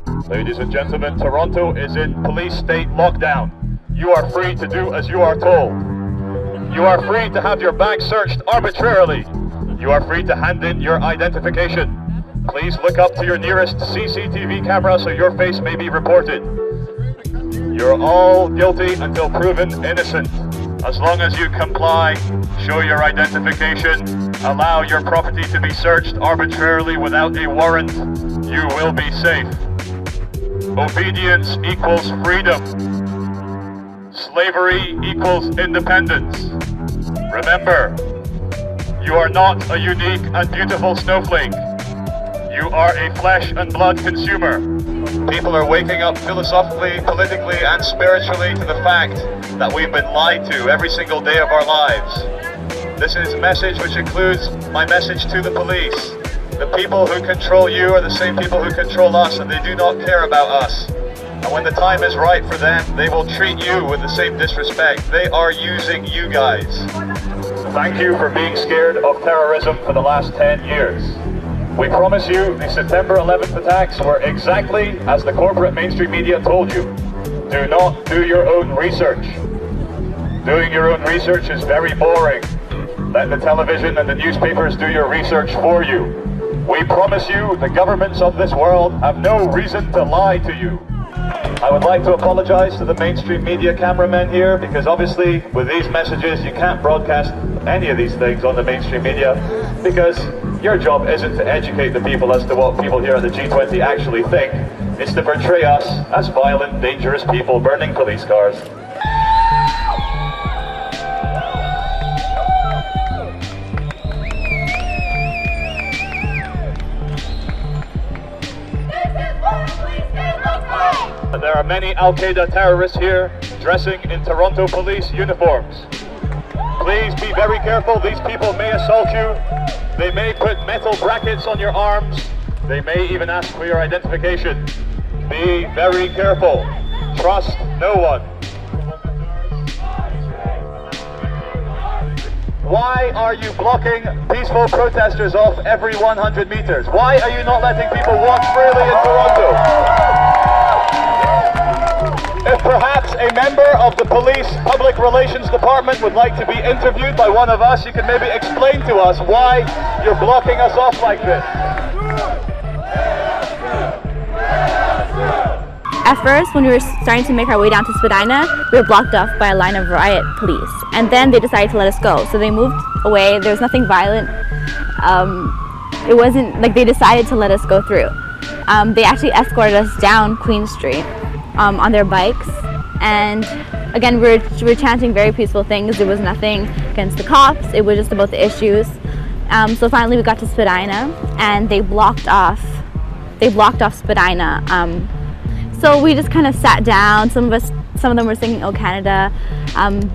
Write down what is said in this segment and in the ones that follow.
Ladies and gentlemen, Toronto is in police state lockdown. You are free to do as you are told. You are free to have your bag searched arbitrarily. You are free to hand in your identification. Please look up to your nearest CCTV camera so your face may be reported. You're all guilty until proven innocent. As long as you comply, show your identification, allow your property to be searched arbitrarily without a warrant, you will be safe. Obedience equals freedom. Slavery equals independence. Remember, you are not a unique and beautiful snowflake. You are a flesh and blood consumer. People are waking up philosophically, politically, and spiritually to the fact that we've been lied to every single day of our lives. This is a message which includes my message to the police. The people who control you are the same people who control us, and they do not care about us. And when the time is right for them, they will treat you with the same disrespect. They are using you guys. Thank you for being scared of terrorism for the last 10 years. We promise you the September 11th attacks were exactly as the corporate mainstream media told you. Do not do your own research. Doing your own research is very boring. Let the television and the newspapers do your research for you. We promise you the governments of this world have no reason to lie to you. I would like to apologize to the mainstream media cameramen here, because obviously with these messages you can't broadcast any of these things on the mainstream media, because your job isn't to educate the people as to what people here at the G20 actually think. It's to portray us as violent, dangerous people burning police cars. There are many Al-Qaeda terrorists here dressing in Toronto police uniforms. Please be very careful. These people may assault you. They may put metal brackets on your arms. They may even ask for your identification. Be very careful. Trust no one. Why are you blocking peaceful protesters off every 100 meters? Why are you not letting people walk freely in Toronto? If perhaps a member of the police public relations department would like to be interviewed by one of us, you can maybe explain to us why you're blocking us off like this. At first, when we were starting to make our way down to Spadina, we were blocked off by a line of riot police. And then they decided to let us go. So they moved away. There was nothing violent. It wasn't like they decided to let us go through. They actually escorted us down Queen Street on their bikes. And again, we were chanting very peaceful things. There was nothing against the cops. It was just about the issues. So finally we got to Spadina and they blocked off Spadina. So we just kind of sat down. Some of them were singing "Oh Canada,"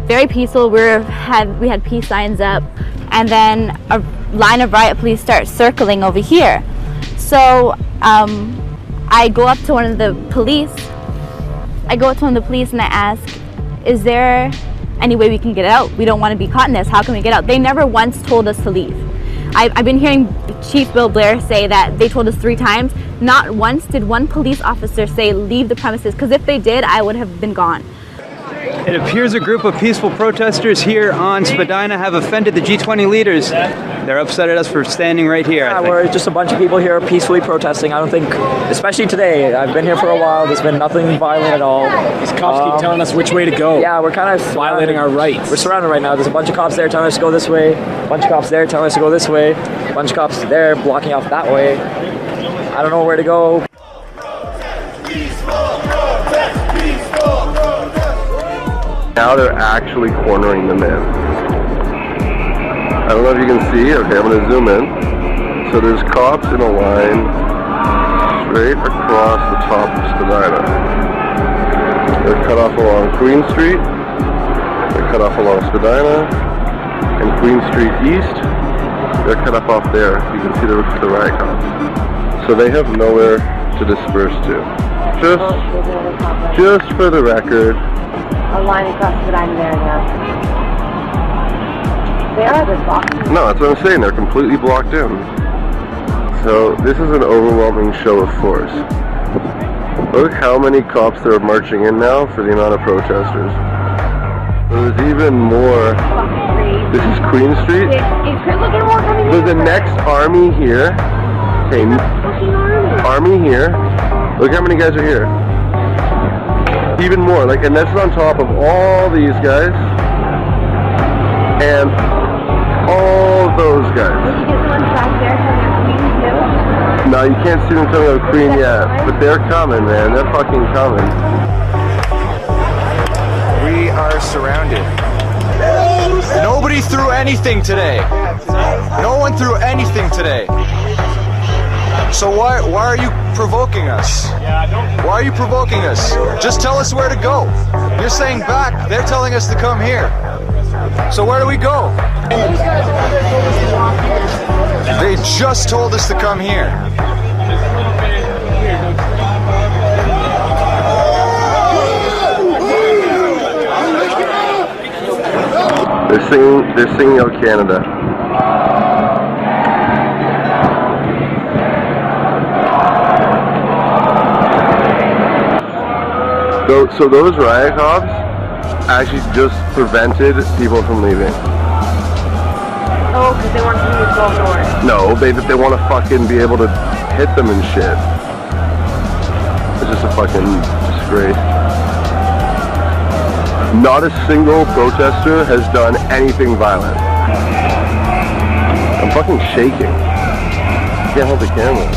very peaceful. We had peace signs up, and then a line of riot police start circling over here. So I go up to one of the police. And I ask, "Is there any way we can get out? We don't want to be caught in this. How can we get out?" They never once told us to leave. I've been hearing Chief Bill Blair say that they told us 3 times. Not once did one police officer say leave the premises, because if they did, I would have been gone. It appears a group of peaceful protesters here on Spadina have offended the G20 leaders. They're upset at us for standing right here. Yeah, we're just a bunch of people here peacefully protesting. I don't think, especially today, I've been here for a while, there's been nothing violent at all. These cops keep telling us which way to go. Yeah, we're kind of violating our rights. We're surrounded right now. There's a bunch of cops there telling us to go this way, a bunch of cops there telling us to go this way, a bunch of cops there blocking off that way. I don't know where to go. Now they're actually cornering them in. I don't know if you can see. Okay, I'm going to zoom in. So there's cops in a line straight across the top of Spadina. They're cut off along Queen Street. They're cut off along Spadina. And Queen Street East, they're cut off there. You can see the riot cops. So they have nowhere to disperse to. Just for the record, a line across the line there now. They are the blocked. No, that's what I'm saying. They're completely blocked in. So this is an overwhelming show of force. Look how many cops there are marching in now for the amount of protesters. There's even more. This is Queen Street. There's the next army here. Okay, army here. Look how many guys are here. Even more, like, and this is on top of all these guys and all those guys. Did you get the ones back there from their queen too? No, you can't see them coming out of Queen yet, but they're coming, man. They're fucking coming. We are surrounded. Nobody threw anything today. No one threw anything today. So why are you provoking us? Why are you provoking us? Just tell us where to go. You're saying back, they're telling us to come here. So where do we go? They just told us to come here. They're singing out Canada. So those riot cops actually just prevented people from leaving. Oh, because they want somebody to go north. No, they want to fucking be able to hit them and shit. It's just a fucking disgrace. Not a single protester has done anything violent. I'm fucking shaking. I can't hold the camera.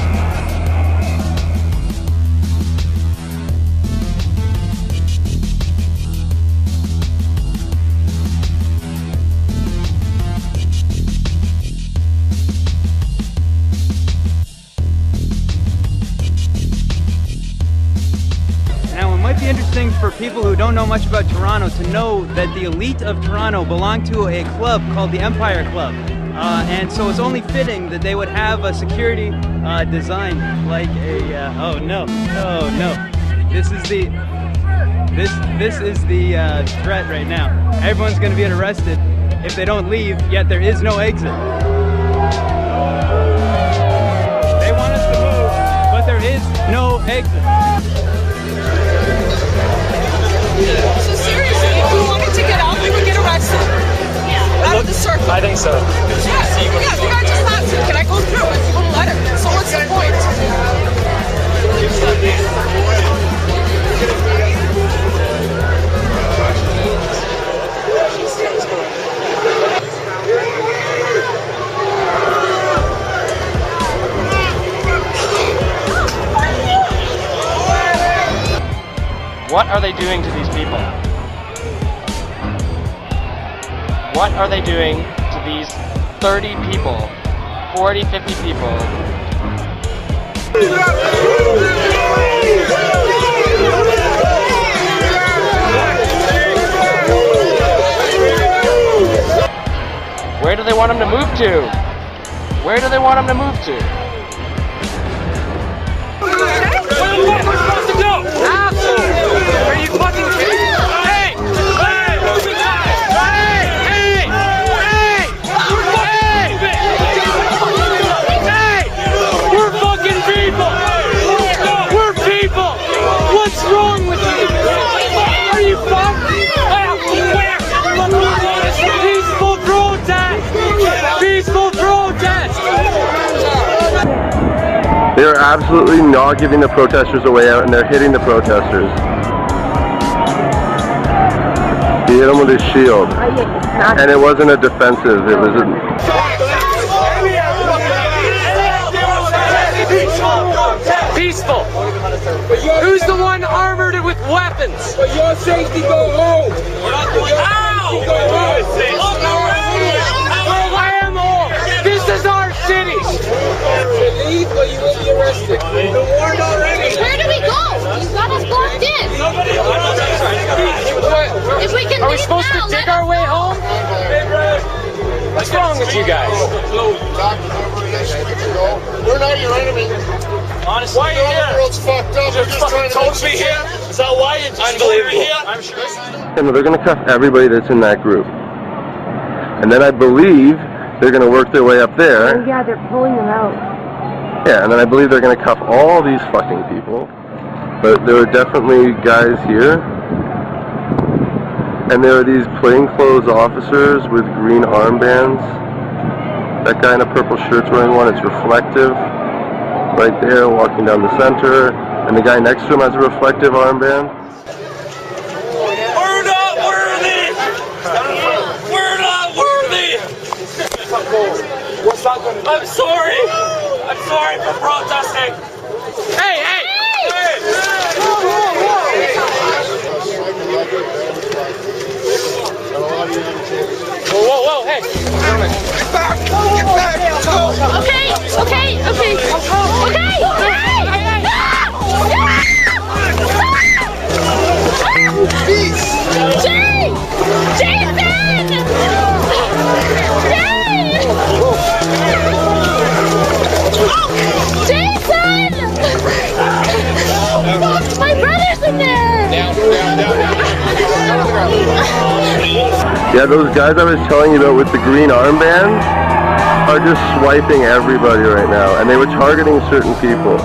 Interesting for people who don't know much about Toronto to know that the elite of Toronto belong to a club called the Empire Club, and so it's only fitting that they would have a security design like a oh no, this is the threat right now. Everyone's going to get arrested if they don't leave, yet there is no exit. They want us to move, but there is no exit. So seriously, if we wanted to get out, we would get arrested. Yeah. Out of the circle. I think so. Yeah, you guys just have to. Can I go through with a letter? So what's the point? What are they doing to these people? What are they doing to these 30 people, 40, 50 people? Where do they want them to move to? Where do they want them to move to? What we're supposed to do? Are you fucking kidding me? Hey! We're fucking people! We're people! What's wrong with you? Are you fucking? Peaceful protest! Peaceful protest! They are absolutely not giving the protesters a way out, and they're hitting the protesters. He hit him with his shield. And it wasn't a defensive, it was a... Peaceful! Who's the one armored with weapons? For your safety, go home! We're not going home! I am home! This is our city! Leave or you will be arrested. Where do we go? You got us locked in. If we can Are we supposed to dig our way home? What's wrong with you guys? We're not your enemy. Honestly, why are you here? The world's fucked up. We're just trying to told me here? Is that why it's unbelievable? Here? I'm sure. And they're going to cuff everybody that's in that group. And then I believe they're going to work their way up there. Oh yeah, they're pulling them out. Yeah, and then I believe they're going to cuff all these fucking people. But there were definitely guys here. And there are these plainclothes officers with green armbands. That guy in a purple shirt's wearing one. It's reflective. Right there, walking down the center. And the guy next to him has a reflective armband. We're not worthy! We're not worthy! I'm sorry! I'm sorry for protesting! Hey, hey! Hey! Whoa, whoa, whoa, hey! Get back! Get back! Okay, okay, okay. Okay! Peace! Jay! Jason! Jason! My brother's in there! Yeah, those guys I was telling you about with the green armbands are just swiping everybody right now, and they were targeting certain people.